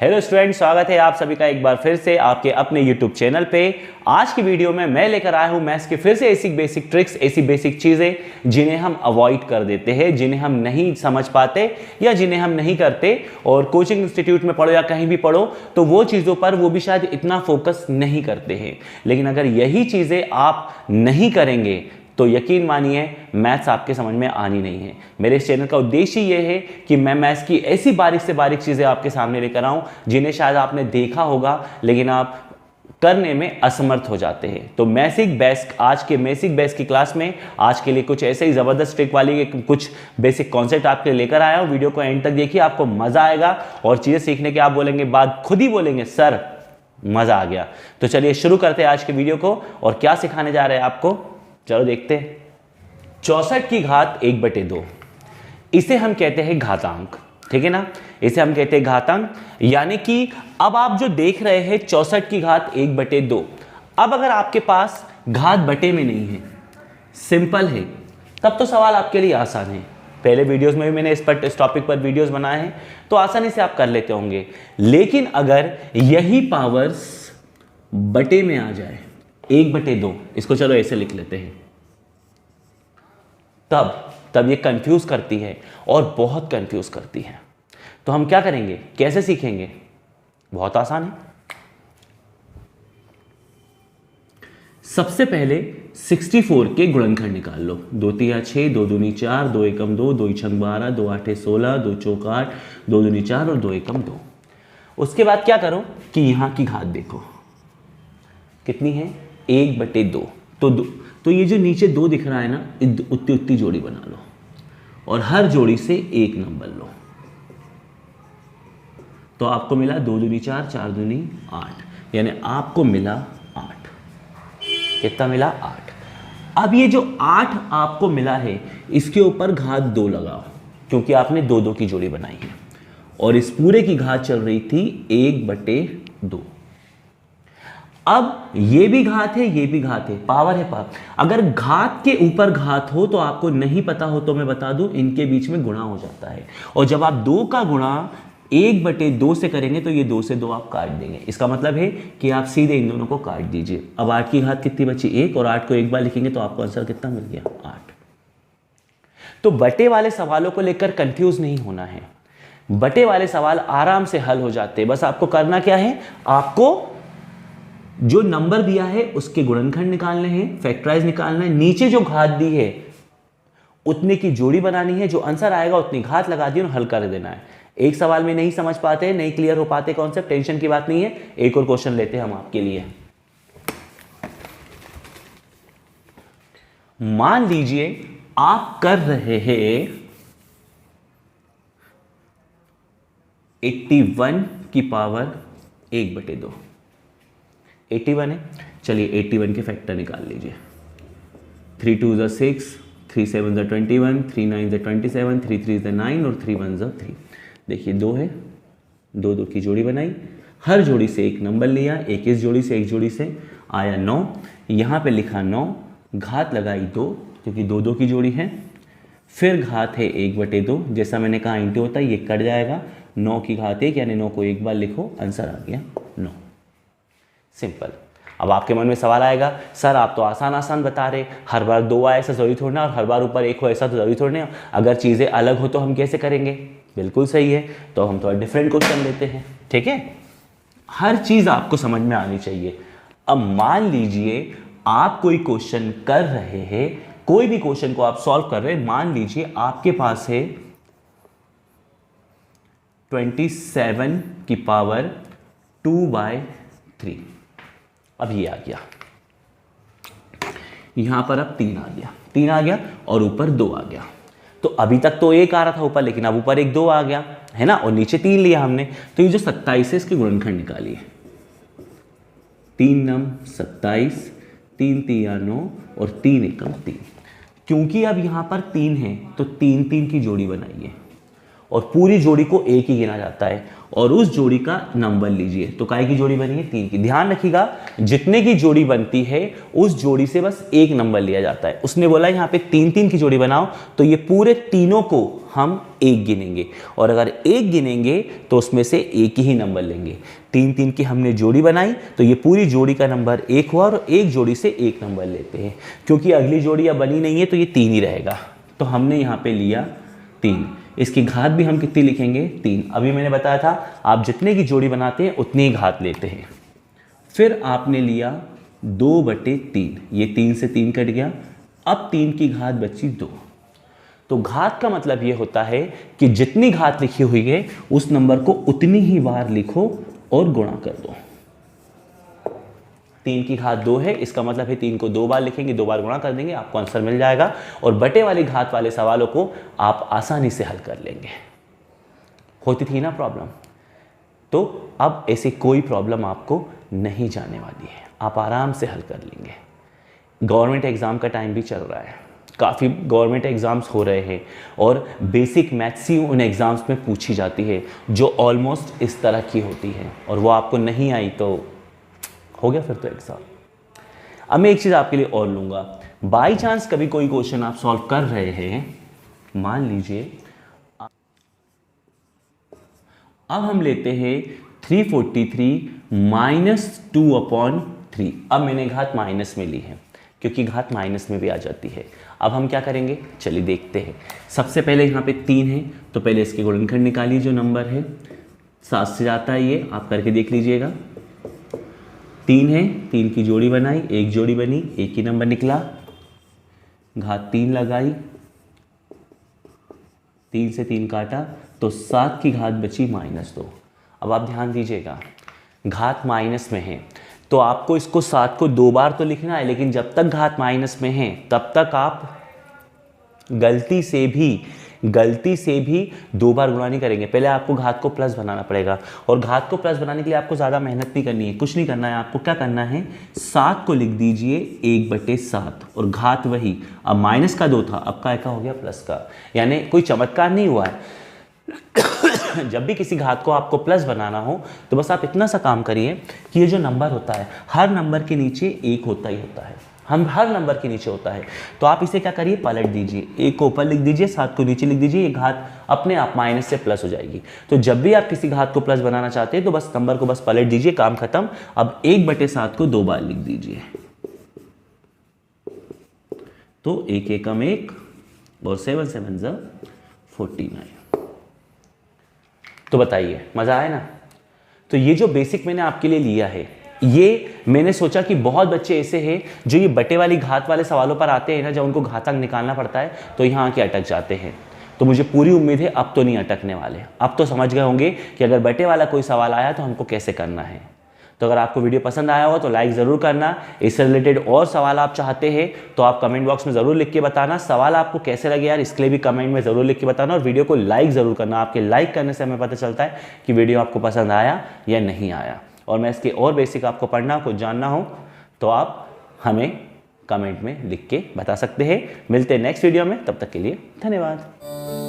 Hello student, स्वागत है आप सभी का एक बार फिर से आपके अपने यूट्यूब चैनल पे। आज की वीडियो में मैं लेकर आया हूं मैथ्स के फिर से ऐसी बेसिक ट्रिक्स, ऐसी बेसिक चीज़ें जिन्हें हम अवॉइड कर देते हैं, जिन्हें हम नहीं समझ पाते या जिन्हें हम नहीं करते। और कोचिंग इंस्टीट्यूट में पढ़ो या कहीं भी पढ़ो तो वो चीज़ों पर वो भी शायद इतना फोकस नहीं करते हैं। लेकिन अगर यही चीज़ें आप नहीं करेंगे तो यकीन मानिए मैथ्स आपके समझ में आनी नहीं है। मेरे इस चैनल का उद्देश्य ये है कि मैं मैथ्स की ऐसी बारीक से बारीक चीज़ें आपके सामने लेकर आऊं जिन्हें शायद आपने देखा होगा लेकिन आप करने में असमर्थ हो जाते हैं। तो बेसिक बेस आज के बेसिक बेस की क्लास में आज के लिए कुछ ऐसे ही ज़बरदस्त ट्रिक वाली कुछ बेसिक कॉन्सेप्ट आपके लेकर आया हूँ। वीडियो को एंड तक देखिए, आपको मज़ा आएगा और चीज़ें सीखने के आप बोलेंगे, बात खुद ही बोलेंगे सर मज़ा आ गया। तो चलिए शुरू करते हैं आज के वीडियो को। और क्या सिखाने जा रहे हैं आपको, चलो देखते हैं। 64 की घात 1/2, इसे हम कहते हैं घातांक, ठीक है ना। इसे हम कहते हैं घातांक, यानी कि अब आप जो देख रहे हैं 64 की घात 1/2। अब अगर आपके पास घात बटे में नहीं है, सिंपल है, तब तो सवाल आपके लिए आसान है। पहले वीडियोस में भी मैंने इस टॉपिक पर वीडियोस बनाए हैं तो आसानी से आप कर लेते होंगे। लेकिन अगर यही पावर्स बटे में आ जाए 1/2, इसको चलो ऐसे लिख लेते हैं, तब ये कंफ्यूज करती है और बहुत कंफ्यूज करती है। तो हम क्या करेंगे, कैसे सीखेंगे, बहुत आसान है। सबसे पहले 64 के गुणनखंड निकाल लो। 2 3 6, 2 दूनी 4, 2 एकम 2, 2 छंग 12, 2 8 16, 2 चौक 8, 2 दूनी 4 और 2 एकम 2। उसके बाद क्या करो कि यहां की घात देखो कितनी है, 1/2। तो ये जो नीचे 2 दिख रहा है ना, उतनी उतनी जोड़ी बना लो और हर जोड़ी से एक नंबर लो। तो आपको मिला 2 दूनी 4, 4 दूनी 8, यानी आपको मिला 8। कितना मिला, 8। अब ये जो 8 आपको मिला है इसके ऊपर घात 2 लगाओ, क्योंकि आपने 2 2 की जोड़ी बनाई है और इस पूरे की घात चल रही थी 1/2। अब ये भी घात है, ये भी घात है, पावर है पावर। अगर घात के ऊपर घात हो तो आपको नहीं पता हो तो मैं बता दूं, इनके बीच में गुणा हो जाता है। और जब आप 2 का गुणा 1/2 से करेंगे तो ये 2 से 2 आप काट देंगे। इसका मतलब है कि आप सीधे इन दोनों को काट दीजिए। अब 8 की घात कितनी बची, 1, और 8 को एक बार लिखेंगे तो आपको आंसर कितना मिल गया, 8। तो बटे वाले सवालों को लेकर कंफ्यूज नहीं होना है। बटे वाले सवाल आराम से हल हो जाते हैं। बस आपको करना क्या है, आपको जो नंबर दिया है उसके गुणनखंड निकालने हैं, फैक्टराइज निकालना है, नीचे जो घात दी है उतने की जोड़ी बनानी है, जो आंसर आएगा उतनी घात लगा दी और हल कर देना है। एक सवाल में नहीं समझ पाते, नहीं क्लियर हो पाते कॉन्सेप्ट, टेंशन की बात नहीं है। एक और क्वेश्चन लेते हैं हम आपके लिए। मान लीजिए आप कर रहे हैं 81 की पावर 1/2। 81 है, चलिए 81 के फैक्टर निकाल लीजिए। 3 2 ज़ा 6, 3 7 ज़ा 21, 3 9 ज़ा 27, 3 3 ज़ा 9 और 3 1 ज़ा 3। देखिए 2 है, 2 2 की जोड़ी बनाई, हर जोड़ी से एक नंबर लिया, एक इस जोड़ी से एक जोड़ी से आया 9। यहाँ पे लिखा 9, घात लगाई 2 क्योंकि 2 2 की जोड़ी है, फिर घात है 1/2। जैसा मैंने कहा इंटू होता है, ये कट जाएगा। 9 की घात 1, यानी 9 को एक बार लिखो, आंसर आ गया 9। सिंपल। अब आपके मन में सवाल आएगा, सर आप तो आसान आसान बता रहे, हर बार 2 आए ऐसा जरूरी थोड़ी ना, और हर बार ऊपर 1 हो ऐसा तो जरूरी थोड़ी ना, अगर चीज़ें अलग हो तो हम कैसे करेंगे। बिल्कुल सही है, तो हम थोड़ा डिफरेंट क्वेश्चन लेते हैं, ठीक है। हर चीज़ आपको समझ में आनी चाहिए। अब मान लीजिए आप कोई क्वेश्चन कर रहे हैं, कोई भी क्वेश्चन को आप सॉल्व कर रहे हैं, मान लीजिए आपके पास है 27 की पावर 2/3। अब ये आ गया, यहां पर अब 3 आ गया, 3 आ गया और ऊपर 2 आ गया। तो अभी तक तो 1 आ रहा था ऊपर, लेकिन अब ऊपर एक 2 आ गया है ना, और नीचे 3 लिया हमने। तो ये जो 27 है इसके गुणनखंड निकालिए। 3 9 27, 3 3 9 और 3 एकम 3। क्योंकि अब यहां पर 3 है तो 3 3 की जोड़ी बनाइए और पूरी जोड़ी को एक ही गिना जाता है और उस जोड़ी का नंबर लीजिए। तो काय की जोड़ी बनी है 3 की। ध्यान रखिएगा जितने की जोड़ी बनती है उस जोड़ी से बस एक नंबर लिया जाता है। उसने बोला यहाँ पे 3-3 की जोड़ी बनाओ तो ये पूरे तीनों को हम एक गिनेंगे और अगर एक गिनेंगे तो उसमें से एक ही नंबर लेंगे। 3-3 की हमने जोड़ी बनाई तो ये पूरी जोड़ी का नंबर 1 हुआ और एक जोड़ी से एक नंबर लेते हैं। क्योंकि अगली जोड़ी अब बनी नहीं है तो ये 3 ही रहेगा, तो हमने यहाँ पे लिया 3। इसकी घात भी हम कितनी लिखेंगे 3। अभी मैंने बताया था आप जितने की जोड़ी बनाते हैं उतनी ही घात लेते हैं। फिर आपने लिया 2/3, ये 3 से 3 कट गया, अब 3 की घात बची 2। तो घात का मतलब ये होता है कि जितनी घात लिखी हुई है उस नंबर को उतनी ही बार लिखो और गुणा कर दो। 3 की घात 2 है, इसका मतलब है 3 को 2 बार लिखेंगे, 2 बार गुणा कर देंगे, आपको आंसर मिल जाएगा और बटे वाली घात वाले सवालों को आप आसानी से हल कर लेंगे। होती थी ना प्रॉब्लम, तो अब ऐसी कोई प्रॉब्लम आपको नहीं जाने वाली है, आप आराम से हल कर लेंगे। गवर्नमेंट एग्जाम का टाइम भी चल रहा है, काफ़ी गवर्नमेंट एग्ज़ाम्स हो रहे हैं और बेसिक मैथ्स ही उन एग्ज़ाम्स में पूछी जाती है जो ऑलमोस्ट इस तरह की होती है और वो आपको नहीं आई तो हो गया फिर तो एग्ज़ाम। अब मैं एक चीज़ आपके लिए और लूँगा, बाई चांस कभी कोई क्वेश्चन आप सॉल्व कर रहे हैं, मान लीजिए अब हम लेते हैं 343 - 2/3। अब मैंने घात माइनस में ली है क्योंकि घात माइनस में भी आ जाती है। अब हम क्या करेंगे चलिए देखते हैं। सबसे पहले यहाँ पे 3 है तो पहले इसके गुणनखंड निकालिए, जो नंबर है 7 से जाता है ये आप करके देख लीजिएगा। 3 है, 3 की जोड़ी बनाई, एक जोड़ी बनी, एक ही नंबर निकला, घात 3 लगाई, 3 से 3 काटा तो 7 की घात बची -2। अब आप ध्यान दीजिएगा घात माइनस में है तो आपको इसको 7 को 2 बार तो लिखना है, लेकिन जब तक घात माइनस में है तब तक आप गलती से भी 2 बार गुणा नहीं करेंगे। पहले आपको घात को प्लस बनाना पड़ेगा और घात को प्लस बनाने के लिए आपको ज़्यादा मेहनत नहीं करनी है, कुछ नहीं करना है। आपको क्या करना है 7 को लिख दीजिए 1/7 और घात वही, अब माइनस का 2 था, अब का हो गया प्लस का, यानी कोई चमत्कार नहीं हुआ है। जब भी किसी घात को आपको प्लस बनाना हो तो बस आप इतना सा काम करिए कि ये जो नंबर होता है हर नंबर के नीचे 1 होता ही होता है, हम हर नंबर के नीचे होता है। तो आप इसे क्या करिए पलट दीजिए, 1 को ऊपर लिख दीजिए, 7 को नीचे लिख दीजिए, ये घात अपने आप माइनस से प्लस हो जाएगी। तो जब भी आप किसी घात को प्लस बनाना चाहते हैं तो बस नंबर को बस पलट दीजिए, काम खत्म। अब 1/7 को 2 बार लिख दीजिए, तो 1 एकम 1 और 7 7 ज़ा 49। तो बताइए मजा आया ना। तो ये जो बेसिक मैंने आपके लिए लिया है, ये मैंने सोचा कि बहुत बच्चे ऐसे हैं जो ये बटे वाली घात वाले सवालों पर आते हैं ना, जब उनको घातांक निकालना पड़ता है तो यहाँ आके अटक जाते हैं। तो मुझे पूरी उम्मीद है अब तो नहीं अटकने वाले, अब तो समझ गए होंगे कि अगर बटे वाला कोई सवाल आया तो हमको कैसे करना है। तो अगर आपको वीडियो पसंद आया हो तो लाइक ज़रूर करना। इससे रिलेटेड और सवाल आप चाहते हैं तो आप कमेंट बॉक्स में ज़रूर लिख के बताना। सवाल आपको कैसे लगे यार इसके लिए भी कमेंट में ज़रूर लिख के बताना और वीडियो को लाइक ज़रूर करना। आपके लाइक करने से हमें पता चलता है कि वीडियो आपको पसंद आया या नहीं आया। और मैं इसके और बेसिक आपको पढ़ना कुछ जानना हो तो आप हमें कमेंट में लिख के बता सकते हैं। मिलते हैं नेक्स्ट वीडियो में, तब तक के लिए धन्यवाद।